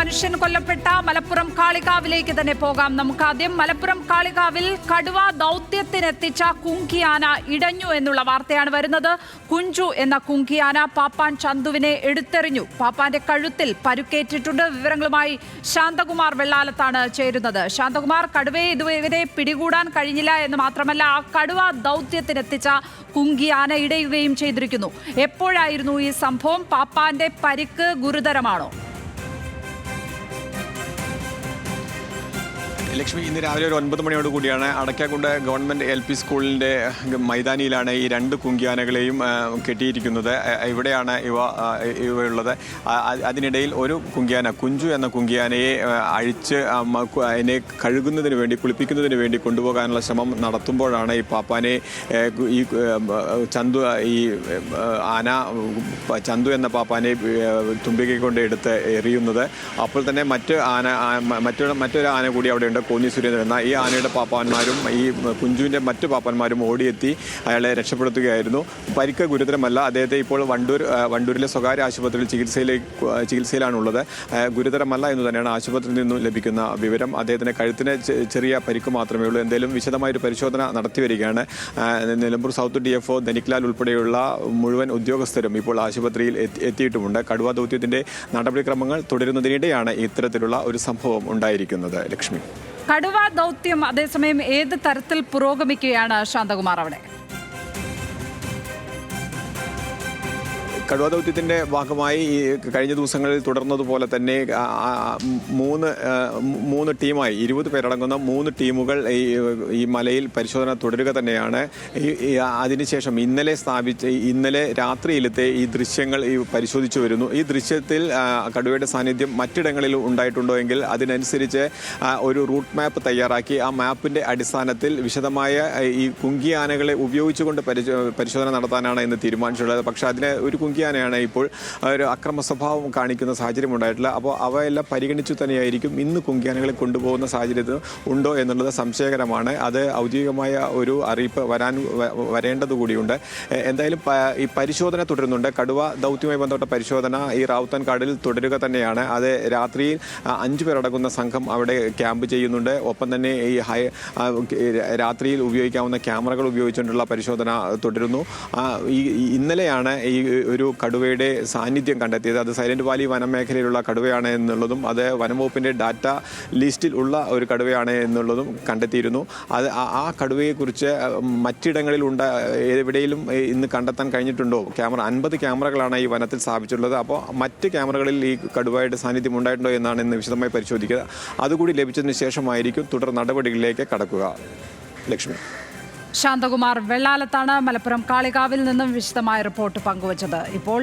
മനുഷ്യൻ കൊല്ലപ്പെട്ട മലപ്പുറം കാളികാവിലേക്ക് തന്നെ പോകാം. നമുക്ക് ആദ്യം മലപ്പുറം കാളികാവിൽ കടുവ ദൗത്യത്തിനെത്തിച്ച കുങ്കിയാന ഇടഞ്ഞു എന്നുള്ള വാർത്തയാണ് വരുന്നത്. കുഞ്ചു എന്ന കുങ്കിയാന പാപ്പാൻ ചന്തുവിനെ എടുത്തെറിഞ്ഞു. പാപ്പാന്റെ കഴുത്തിൽ പരുക്കേറ്റിട്ടുണ്ട്. വിവരങ്ങളുമായി ശാന്തകുമാർ വെള്ളാലത്താണ് ചേരുന്നത്. ശാന്തകുമാർ, കടുവയെ ഇതുവരെ പിടികൂടാൻ കഴിഞ്ഞില്ല എന്ന് മാത്രമല്ല, ആ കടുവ ദൗത്യത്തിനെത്തിച്ച കുങ്കിയാന ഇടയുകയും ചെയ്തിരിക്കുന്നു. എപ്പോഴായിരുന്നു ഈ സംഭവം? പാപ്പാന്റെ പരിക്ക് ഗുരുതരമാണോ? ലക്ഷ്മി, ഇന്ന് രാവിലെ ഒരു 9 മണിയോട് കൂടിയാണ് അടയ്ക്കാക്കുണ്ട് ഗവൺമെൻറ് LP സ്കൂളിൻ്റെ മൈതാനിയിലാണ് ഈ 2 കുങ്കിയാനകളെയും കെട്ടിയിരിക്കുന്നത്. ഇവിടെയാണ് ഇവയുള്ളത്. അതിനിടയിൽ ഒരു കുങ്കിയാന, കുഞ്ചു എന്ന കുങ്കിയാനയെ അഴിച്ച് അതിനെ കഴുകുന്നതിന് വേണ്ടി, കുളിപ്പിക്കുന്നതിന് വേണ്ടി കൊണ്ടുപോകാനുള്ള ശ്രമം നടത്തുമ്പോഴാണ് ഈ പാപ്പാനെ ഈ ചന്തു എന്ന പാപ്പാനെ തുമ്പികை കൊണ്ട് എടുത്ത് എറിയുന്നത്. അപ്പോൾ തന്നെ മറ്റൊരു ആന കൂടി അവിടെയുണ്ട്, കോന്നി സുരേന്ദ്രൻ എന്ന. ഈ ആനയുടെ പാപ്പാന്മാരും ഈ കുഞ്ചുവിൻ്റെ മറ്റു പാപ്പാന്മാരും ഓടിയെത്തി അയാളെ രക്ഷപ്പെടുത്തുകയായിരുന്നു. പരിക്ക് ഗുരുതരമല്ല. അദ്ദേഹത്തെ ഇപ്പോൾ വണ്ടൂരിലെ സ്വകാര്യ ആശുപത്രിയിൽ ചികിത്സയിലാണുള്ളത്. ഗുരുതരമല്ല എന്ന് തന്നെയാണ് ആശുപത്രിയിൽ നിന്നും ലഭിക്കുന്ന വിവരം. അദ്ദേഹത്തിന് കഴുത്തിന് ചെറിയ പരിക്ക് മാത്രമേ ഉള്ളൂ. എന്തായാലും വിശദമായൊരു പരിശോധന നടത്തിവരികയാണ്. നിലമ്പൂർ സൗത്ത് DFO ധനിക്ലാൽ ഉൾപ്പെടെയുള്ള മുഴുവൻ ഉദ്യോഗസ്ഥരും ഇപ്പോൾ ആശുപത്രിയിൽ എത്തിയിട്ടുമുണ്ട്. കടുവ ദൗത്യത്തിൻ്റെ നടപടിക്രമങ്ങൾ തുടരുന്നതിനിടെയാണ് ഇത്തരത്തിലുള്ള ഒരു സംഭവം ഉണ്ടായിരിക്കുന്നത്. ലക്ഷ്മി, കടുവ ദൗത്യം അതേസമയം ഏത് തരത്തിൽ പുരോഗമിക്കുകയാണ് ശാന്തകുമാർ അവിടെ? കടുവ ദൗത്യത്തിൻ്റെ ഭാഗമായി ഈ കഴിഞ്ഞ ദിവസങ്ങളിൽ തുടർന്നതുപോലെ തന്നെ 3 ടീമായി 20 പേരടങ്ങുന്ന 3 ടീമുകൾ ഈ മലയിൽ പരിശോധന തുടരുക തന്നെയാണ്. അതിനുശേഷം ഇന്നലെ രാത്രിയിലത്തെ ഈ ദൃശ്യങ്ങൾ പരിശോധിച്ചു വരുന്നു. ഈ ദൃശ്യത്തിൽ കടുവയുടെ സാന്നിധ്യം മറ്റിടങ്ങളിൽ ഉണ്ടായിട്ടുണ്ടോ എങ്കിൽ അതിനനുസരിച്ച് ഒരു റൂട്ട് മാപ്പ് തയ്യാറാക്കി ആ മാപ്പിൻ്റെ അടിസ്ഥാനത്തിൽ വിശദമായ ഈ കുങ്കിയാനകളെ ഉപയോഗിച്ചുകൊണ്ട് പരിശോധന നടത്താനാണ് ഇന്ന് തീരുമാനിച്ചിട്ടുള്ളത്. പക്ഷേ അതിന് ഒരു കുങ്കിയാനയാണ് ഇപ്പോൾ ഒരു അക്രമ സ്വഭാവം കാണിക്കുന്ന സാഹചര്യം ഉണ്ടായിട്ടില്ല. അപ്പോൾ അവയെല്ലാം പരിഗണിച്ചു തന്നെയായിരിക്കും ഇന്ന് കുങ്കിയാനകളെ കൊണ്ടുപോകുന്ന സാഹചര്യം ഉണ്ടോ എന്നുള്ളത് സംശയകരമാണ്. അത് ഔദ്യോഗികമായ ഒരു അറിയിപ്പ് വരേണ്ടതുകൂടിയുണ്ട്. എന്തായാലും ഈ പരിശോധന തുടരുന്നുണ്ട്. കടുവ ദൗത്യവുമായി ബന്ധപ്പെട്ട പരിശോധന ഈ റാവുത്തൻ കാടിൽ തുടരുക തന്നെയാണ്. അത് രാത്രിയിൽ 5 പേരടങ്ങുന്ന സംഘം അവിടെ ക്യാമ്പ് ചെയ്യുന്നുണ്ട്. ഒപ്പം തന്നെ ഈ രാത്രിയിൽ ഉപയോഗിക്കാവുന്ന ക്യാമറകൾ ഉപയോഗിച്ചുകൊണ്ടുള്ള പരിശോധന തുടരുന്നു. ഇന്നലെയാണ് ഈ ഒരു കടുവയുടെ സാന്നിധ്യം കണ്ടെത്തിയത്. അത് സൈലന്റ് വാലി വനമേഖലയിലുള്ള കടുവയാണ് എന്നുള്ളതും അത് വനംവകുപ്പിൻ്റെ ഡാറ്റ ലിസ്റ്റിൽ ഉള്ള ഒരു കടുവയാണ് എന്നുള്ളതും കണ്ടെത്തിയിരുന്നു. ആ കടുവയെക്കുറിച്ച് മറ്റിടങ്ങളിൽ എവിടെയും ഇന്ന് കണ്ടെത്താൻ കഴിഞ്ഞിട്ടുണ്ടോ? 50 ക്യാമറകളാണ് ഈ വനത്തിൽ സ്ഥാപിച്ചിട്ടുള്ളത്. അപ്പോൾ മറ്റ് ക്യാമറകളിൽ ഈ കടുവയുടെ സാന്നിധ്യം ഉണ്ടായിട്ടുണ്ടോ എന്നാണ് ഇന്ന് വിശദമായി പരിശോധിക്കുക. അതുകൂടി ലഭിച്ചതിന് ശേഷമായിരിക്കും തുടർ നടപടികളിലേക്ക് കടക്കുക. ലക്ഷ്മി, ശാന്തകുമാർ വെള്ളാലത്താണ് മലപ്പുറം കാളികാവിൽ നിന്നും വിശദമായ റിപ്പോർട്ട് പങ്കുവച്ചത്. ഇപ്പോൾ